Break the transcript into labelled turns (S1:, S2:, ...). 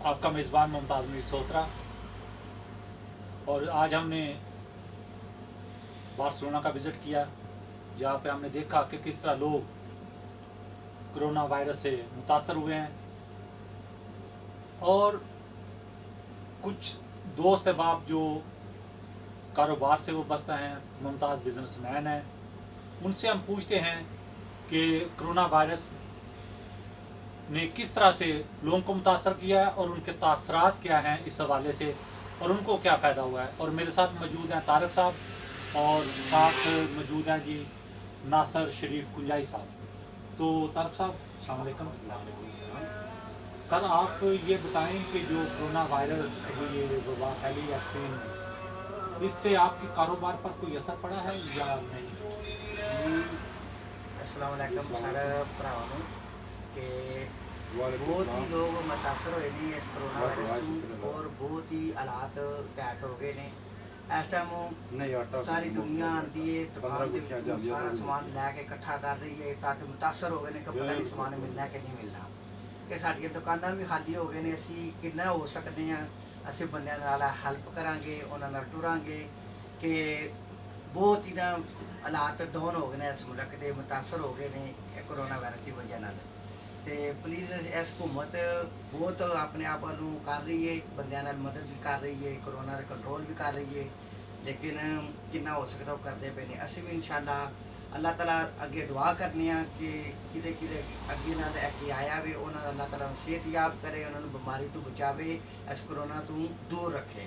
S1: आपका मेज़बान मुमताज़ मीर सोत्रा। और आज हमने बार्सिलोना का विज़िट किया, जहाँ पे हमने देखा कि किस तरह लोग कोरोना वायरस से मुतासर हुए हैं। और कुछ दोस्त अहबाब जो कारोबार से वो बसता हैं, मुमताज़ बिजनेसमैन हैं, उनसे हम पूछते हैं कि कोरोना वायरस ने किस तरह से लोगों को मुतासर किया है और उनके तासरात क्या हैं इस हवाले से, और उनको क्या फ़ायदा हुआ है। और मेरे साथ मौजूद हैं तारक साहब, और साथ मौजूद हैं जी नासर शरीफ कुंजाई साहब। तो तारक साहब, अस्सलाम वालेकुम। सर, आप ये बताएं कि जो कोरोना वायरस ये वबा फैली है स्पेन में, इससे आपके कारोबार पर कोई असर पड़ा है या नहीं?
S2: अस्सलाम वालेकुम सारे भरावां नूं कि बहुत ही लोग मुतासर होए ने इस कोरोना वायरस तो और बहुत ही हालात टाइट हो गए ने। इस टाइम सारी दुनिया आती है दुकान के सारा समान लैके इकट्ठा कर रही है ताकि मुतासर हो गए ने कि पता नहीं समान मिलना कि नहीं मिलना, कि साडियां दुकानां भी खाली हो गए ने। असीं किन्ना हो सकते हैं, असीं बंदियां नाल हैल्प करांगे, उन्हां नाल टुरांगे कि बहुत ही ना हालात डाउन हो गए ने। इस मुल्क के मुतासर हो गए ने कोरोना वायरस की वजह नाल। तो प्लीज़ इस हुकूमत बहुत अपने आप नूं कर रही है, बंदियां नाल मदद भी कर रही है, कोरोना का कंट्रोल भी कर रही है, लेकिन कितना हो सकता वो करते पे ने। असीं भी इंशाअल्लाह अल्लाह ताला अगे दुआ करने कि किदे किदे अगे ना लैके आया वे उन्होंने अल्लाह ताला सेहतयाब करे, उन्होंने बीमारी तो बचावे, इस कोरोना तो दूर रखे।